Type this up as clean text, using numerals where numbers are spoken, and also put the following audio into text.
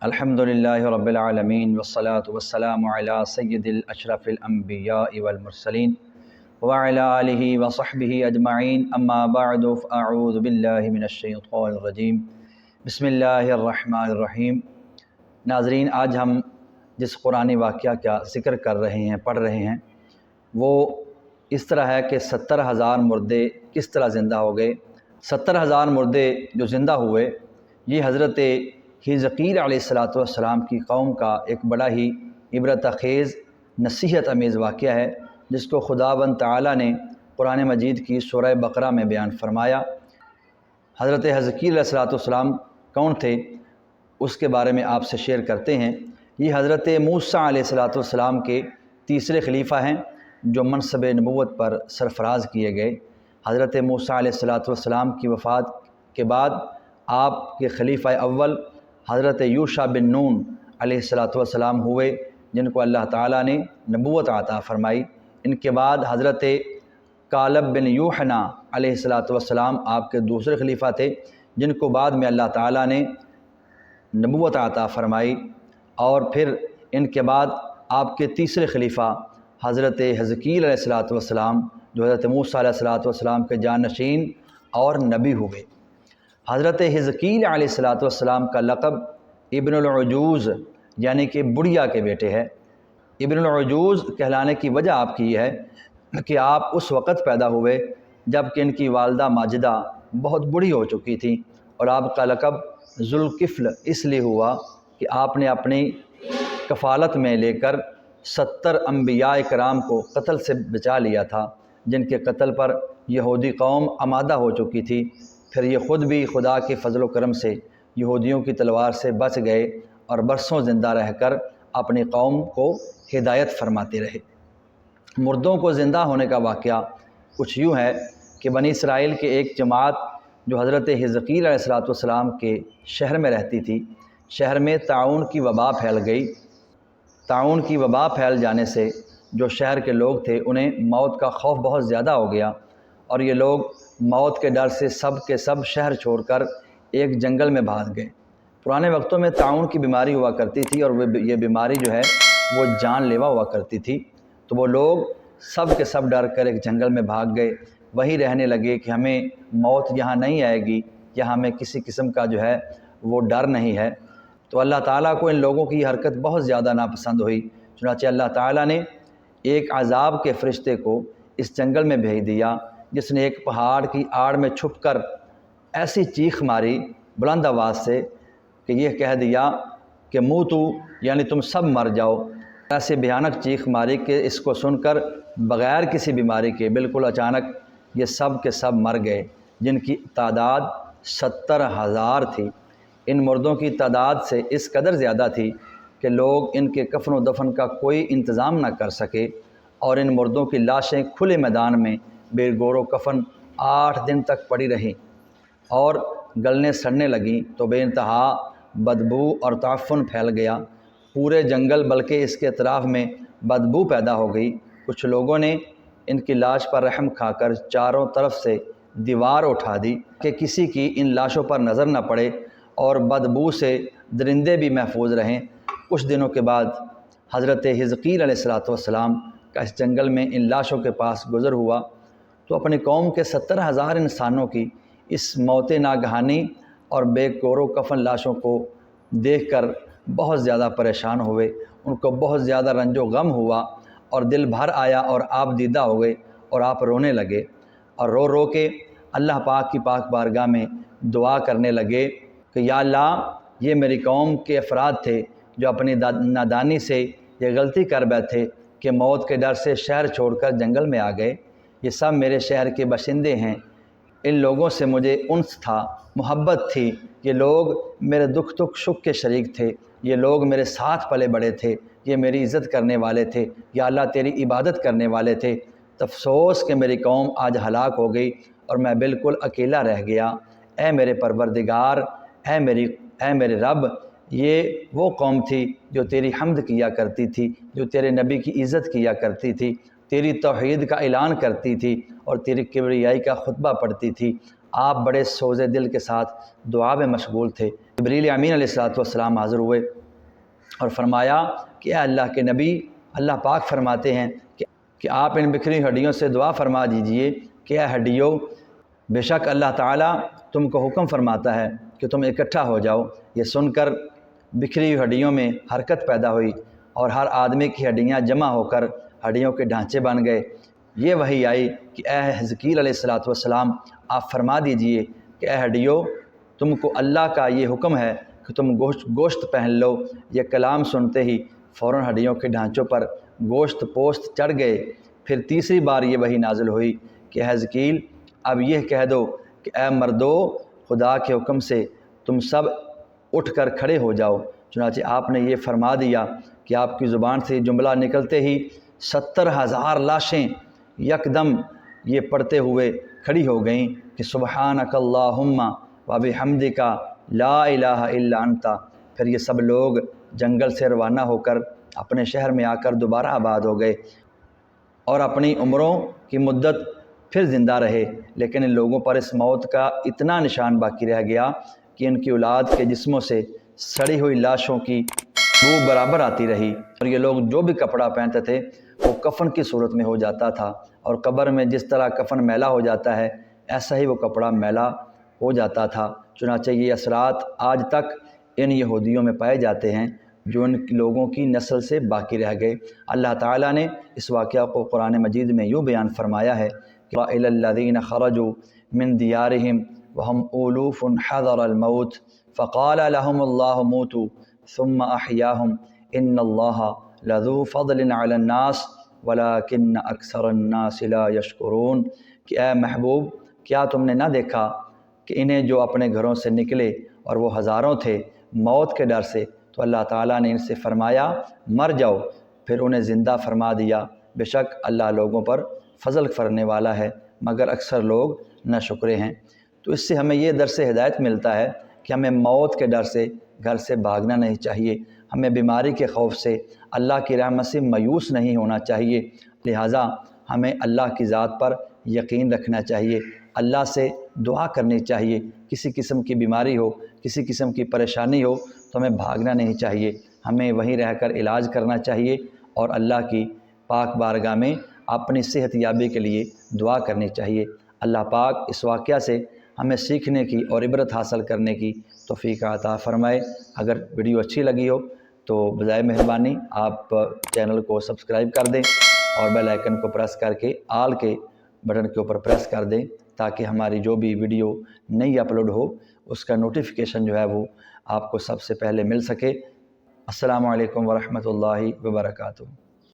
الحمدللہ رب العالمین والصلاة والسلام علی سید الاشرف الانبیاء والمرسلین وعلی آلہ وصحبہ اجمعین اما بعد فاعوذ باللہ من الشیطان الرجیم بسم اللہ الرحمن الرحیم۔ ناظرین، آج ہم جس قرآنی واقعہ کا ذکر کر رہے ہیں، پڑھ رہے ہیں، وہ اس طرح ہے کہ 70,000 مردے کس طرح زندہ ہو گئے۔ 70,000 مردے جو زندہ ہوئے، یہ حضرت حزقیل علیہ السلام کی قوم کا ایک بڑا ہی عبرت خیز نصیحت امیز واقعہ ہے، جس کو خداوند تعالیٰ نے قرآن مجید کی سورہ بقرہ میں بیان فرمایا۔ حضرت حزقیل علیہ السلام کون تھے، اس کے بارے میں آپ سے شیئر کرتے ہیں۔ یہ حضرت موسیٰ علیہ السلام کے تیسرے خلیفہ ہیں جو منصب نبوت پر سرفراز کیے گئے۔ حضرت موسیٰ علیہ السلام کی وفات کے بعد آپ کے خلیفہ اول حضرت یوشع بن نون علیہ السلام ہوئے، جن کو اللہ تعالیٰ نے نبوت عطا فرمائی۔ ان کے بعد حضرت کالب بن یوحنا علیہ السلام آپ کے دوسرے خلیفہ تھے، جن کو بعد میں اللہ تعالیٰ نے نبوت عطا فرمائی۔ اور پھر ان کے بعد آپ کے تیسرے خلیفہ حضرت حزقیل علیہ السلام، جو حضرت موسیٰ علیہ السلام کے جانشین اور نبی ہوئے۔ حضرت حزقیل علیہ السلام کا لقب ابن العجوز یعنی کہ بڑھیا کے بیٹے ہے۔ ابن العجوز کہلانے کی وجہ آپ کی یہ ہے کہ آپ اس وقت پیدا ہوئے جب کہ ان کی والدہ ماجدہ بہت بوڑھی ہو چکی تھیں، اور آپ کا لقب ذوالکفل اس لیے ہوا کہ آپ نے اپنی کفالت میں لے کر 70 انبیاء کرام کو قتل سے بچا لیا تھا، جن کے قتل پر یہودی قوم آمادہ ہو چکی تھی۔ پھر یہ خود بھی خدا کے فضل و کرم سے یہودیوں کی تلوار سے بچ گئے اور برسوں زندہ رہ کر اپنی قوم کو ہدایت فرماتے رہے۔ مردوں کو زندہ ہونے کا واقعہ کچھ یوں ہے کہ بنی اسرائیل کے ایک جماعت جو حضرت حزقیل علیہ السلام کے شہر میں رہتی تھی، شہر میں طاعون کی وبا پھیل گئی۔ طاعون کی وبا پھیل جانے سے جو شہر کے لوگ تھے، انہیں موت کا خوف بہت زیادہ ہو گیا، اور یہ لوگ موت کے ڈر سے سب کے سب شہر چھوڑ کر ایک جنگل میں بھاگ گئے۔ پرانے وقتوں میں طاعون کی بیماری ہوا کرتی تھی، اور یہ بیماری جو ہے وہ جان لیوا ہوا کرتی تھی، تو وہ لوگ سب کے سب ڈر کر ایک جنگل میں بھاگ گئے۔ وہیں رہنے لگے کہ ہمیں موت یہاں نہیں آئے گی، یا ہمیں کسی قسم کا جو ہے وہ ڈر نہیں ہے۔ تو اللہ تعالیٰ کو ان لوگوں کی حرکت بہت زیادہ ناپسند ہوئی، چنانچہ اللہ تعالیٰ نے ایک عذاب کے فرشتے کو اس جنگل میں بھیج دیا، جس نے ایک پہاڑ کی آڑ میں چھپ کر ایسی چیخ ماری بلند آواز سے کہ یہ کہہ دیا کہ موتو یعنی تم سب مر جاؤ۔ ایسے بھیانک چیخ ماری کہ اس کو سن کر بغیر کسی بیماری کے بالکل اچانک یہ سب کے سب مر گئے، جن کی تعداد 70,000 تھی۔ ان مردوں کی تعداد سے اس قدر زیادہ تھی کہ لوگ ان کے کفن و دفن کا کوئی انتظام نہ کر سکے، اور ان مردوں کی لاشیں کھلے میدان میں بے گور و کفن 8 دن تک پڑی رہیں اور گلنے سڑنے لگیں، تو بے انتہا بدبو اور تعفن پھیل گیا پورے جنگل، بلکہ اس کے اطراف میں بدبو پیدا ہو گئی۔ کچھ لوگوں نے ان کی لاش پر رحم کھا کر چاروں طرف سے دیوار اٹھا دی کہ کسی کی ان لاشوں پر نظر نہ پڑے، اور بدبو سے درندے بھی محفوظ رہیں۔ کچھ دنوں کے بعد حضرت حزقیل علیہ السلام کا اس جنگل میں ان لاشوں کے پاس گزر ہوا، تو اپنی قوم کے 70,000 انسانوں کی اس موت ناگہانی اور بے گور و کفن لاشوں کو دیکھ کر بہت زیادہ پریشان ہوئے۔ ان کو بہت زیادہ رنج و غم ہوا، اور دل بھر آیا، اور آپ دیدہ ہو گئے، اور آپ رونے لگے، اور رو رو کے اللہ پاک کی پاک بارگاہ میں دعا کرنے لگے کہ یا اللہ، یہ میری قوم کے افراد تھے جو اپنی نادانی سے یہ غلطی کر بیٹھے کہ موت کے ڈر سے شہر چھوڑ کر جنگل میں آ گئے۔ یہ سب میرے شہر کے باشندے ہیں، ان لوگوں سے مجھے انس تھا، محبت تھی، یہ لوگ میرے دکھ سکھ کے شریک تھے، یہ لوگ میرے ساتھ پلے بڑے تھے، یہ میری عزت کرنے والے تھے، یا اللہ تیری عبادت کرنے والے تھے۔ افسوس کہ میری قوم آج ہلاک ہو گئی اور میں بالکل اکیلا رہ گیا۔ اے میرے پروردگار، اے میرے رب، یہ وہ قوم تھی جو تیری حمد کیا کرتی تھی، جو تیرے نبی کی عزت کیا کرتی تھی، تیری توحید کا اعلان کرتی تھی، اور تیری کبریائی کا خطبہ پڑھتی تھی۔ آپ بڑے سوز دل کے ساتھ دعا میں مشغول تھے۔ جبریل امین علیہ السلام حاضر ہوئے اور فرمایا کہ اے اللہ کے نبی، اللہ پاک فرماتے ہیں کہ آپ ان بکھری ہڈیوں سے دعا فرما دیجئے کہ اے ہڈیوں، بے شک اللہ تعالیٰ تم کو حکم فرماتا ہے کہ تم اکٹھا ہو جاؤ۔ یہ سن کر بکھری ہوئی ہڈیوں میں حرکت پیدا ہوئی اور ہر آدمی کی ہڈیاں جمع ہو کر ہڈیوں کے ڈھانچے بن گئے۔ یہ وحی آئی کہ اے حزقیل علیہ السلام، آپ فرما دیجئے کہ اے ہڈیوں، تم کو اللہ کا یہ حکم ہے کہ تم گوشت پہن لو۔ یہ کلام سنتے ہی فوراً ہڈیوں کے ڈھانچوں پر گوشت پوست چڑھ گئے۔ پھر تیسری بار یہ وحی نازل ہوئی کہ اے حزقیل، اب یہ کہہ دو کہ اے مردو، خدا کے حکم سے تم سب اٹھ کر کھڑے ہو جاؤ۔ چنانچہ آپ نے یہ فرما دیا کہ آپ کی زبان سے جملہ نکلتے ہی 70,000 لاشیں یکدم یہ پڑھتے ہوئے کھڑی ہو گئیں کہ سبحانک اللہم و بحمدک لا الہ الا انت۔ پھر یہ سب لوگ جنگل سے روانہ ہو کر اپنے شہر میں آ کر دوبارہ آباد ہو گئے اور اپنی عمروں کی مدت پھر زندہ رہے۔ لیکن ان لوگوں پر اس موت کا اتنا نشان باقی رہ گیا کہ ان کی اولاد کے جسموں سے سڑی ہوئی لاشوں کی بو برابر آتی رہی، اور یہ لوگ جو بھی کپڑا پہنتے تھے وہ کفن کی صورت میں ہو جاتا تھا، اور قبر میں جس طرح کفن میلا ہو جاتا ہے ایسا ہی وہ کپڑا میلا ہو جاتا تھا۔ چنانچہ یہ اثرات آج تک ان یہودیوں میں پائے جاتے ہیں جو ان لوگوں کی نسل سے باقی رہ گئے۔ اللہ تعالیٰ نے اس واقعہ کو قرآن مجید میں یوں بیان فرمایا ہے کہ إِلَى الَّذِينَ خَرَجُوا مِن دِيَارِهِمْ وَهُمْ أُلُوفٌ حَذَرَ الْمَوْتِ فَقَالَ لَهُمُ اللَّهُ مُوتُوا ثُمَّ أَحْيَاهُمْ إِنَّ اللَّهَ لَذُو فَضْلٍ عَلَى النَّاسِ وَلَكِنَّ أَكْثَرَ النَّاسِ لَا يَشْكُرُونَ۔ کہ اے محبوب، کیا تم نے نہ دیکھا کہ انہیں جو اپنے گھروں سے نکلے اور وہ ہزاروں تھے موت کے ڈر سے، تو اللہ تعالیٰ نے ان سے فرمایا مر جاؤ، پھر انہیں زندہ فرما دیا۔ بے شک اللہ لوگوں پر فضل کرنے والا ہے، مگر اکثر لوگ ناشکرے ہیں۔ تو اس سے ہمیں یہ درس ہدایت ملتا ہے کہ ہمیں موت کے ڈر سے گھر سے بھاگنا نہیں چاہیے، ہمیں بیماری کے خوف سے، اللہ کی رحمت سے مایوس نہیں ہونا چاہیے۔ لہٰذا ہمیں اللہ کی ذات پر یقین رکھنا چاہیے، اللہ سے دعا کرنی چاہیے۔ کسی قسم کی بیماری ہو، کسی قسم کی پریشانی ہو تو ہمیں بھاگنا نہیں چاہیے، ہمیں وہیں رہ کر علاج کرنا چاہیے اور اللہ کی پاک بارگاہ میں اپنی صحت یابی کے لیے دعا کرنی چاہیے۔ اللہ پاک اس واقعہ سے ہمیں سیکھنے کی اور عبرت حاصل کرنے کی توفیق عطا فرمائے۔ اگر ویڈیو اچھی لگی ہو تو بجائے مہربانی آپ چینل کو سبسکرائب کر دیں اور بیل آئیکن کو پریس کر کے آل کے بٹن کے اوپر پریس کر دیں تاکہ ہماری جو بھی ویڈیو نئی اپلوڈ ہو اس کا نوٹیفیکیشن جو ہے وہ آپ کو سب سے پہلے مل سکے۔ السلام علیکم ورحمۃ اللہ وبرکاتہ۔